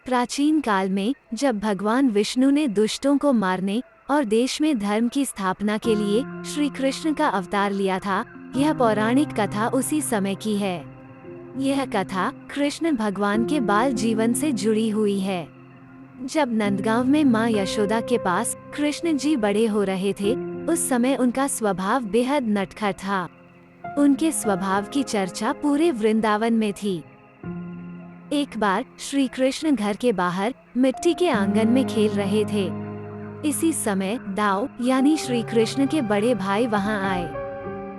प्राचीन काल में जब भगवान विष्णु ने दुष्टों को मारने और देश में धर्म की स्थापना के लिए श्री कृष्ण का अवतार लिया था, यह पौराणिक कथा उसी समय की है। यह कथा कृष्ण भगवान के बाल जीवन से जुड़ी हुई है। जब नंदगांव में माँ यशोदा के पास कृष्ण जी बड़े हो रहे थे, उस समय उनका स्वभाव बेहद नटखट था। उनके स्वभाव की चर्चा पूरे वृंदावन में थी। एक बार श्री कृष्ण घर के बाहर मिट्टी के आंगन में खेल रहे थे। इसी समय दाऊ यानी श्री कृष्ण के बड़े भाई वहां आए।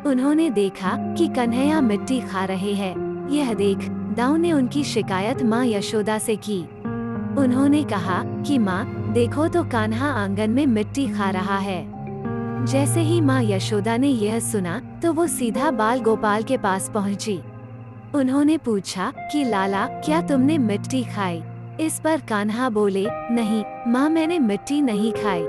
उन्होंने देखा कि कन्हैया मिट्टी खा रहे हैं। यह देख दाऊ ने उनकी शिकायत माँ यशोदा से की। उन्होंने कहा कि माँ, देखो तो कान्हा आंगन में मिट्टी खा रहा है। जैसे ही माँ यशोदा ने यह सुना तो वो सीधा बाल गोपाल के पास पहुंची। उन्होंने पूछा कि लाला, क्या तुमने मिट्टी खाई? इस पर कान्हा बोले, नहीं माँ, मैंने मिट्टी नहीं खाई।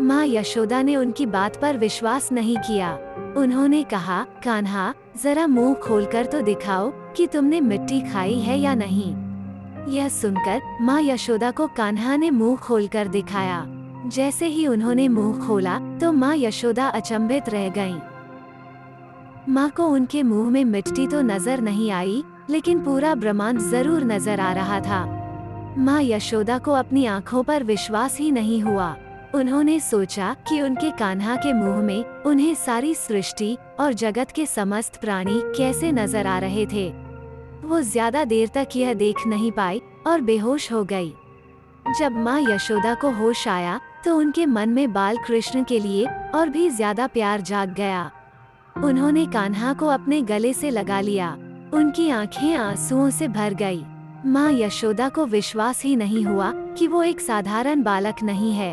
माँ यशोदा ने उनकी बात पर विश्वास नहीं किया। उन्होंने कहा, कान्हा, जरा मुंह खोलकर तो दिखाओ कि तुमने मिट्टी खाई है या नहीं। यह सुनकर माँ यशोदा को कान्हा ने मुंह खोलकर दिखाया। जैसे ही उन्होंने मुंह खोला तो माँ यशोदा अचंभित रह गईं। माँ को उनके मुंह में मिट्टी तो नजर नहीं आई, लेकिन पूरा ब्रह्मांड जरूर नजर आ रहा था। माँ यशोदा को अपनी आंखों पर विश्वास ही नहीं हुआ। उन्होंने सोचा कि उनके कान्हा के मुंह में उन्हें सारी सृष्टि और जगत के समस्त प्राणी कैसे नजर आ रहे थे। वो ज्यादा देर तक यह देख नहीं पाई और बेहोश हो गई। जब माँ यशोदा को होश आया तो उनके मन में बाल कृष्ण के लिए और भी ज्यादा प्यार जाग गया। उन्होंने कान्हा को अपने गले से लगा लिया। उनकी आंखें आंसुओं से भर गई। माँ यशोदा को विश्वास ही नहीं हुआ कि वो एक साधारण बालक नहीं है।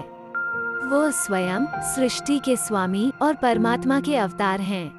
वो स्वयं सृष्टि के स्वामी और परमात्मा के अवतार हैं।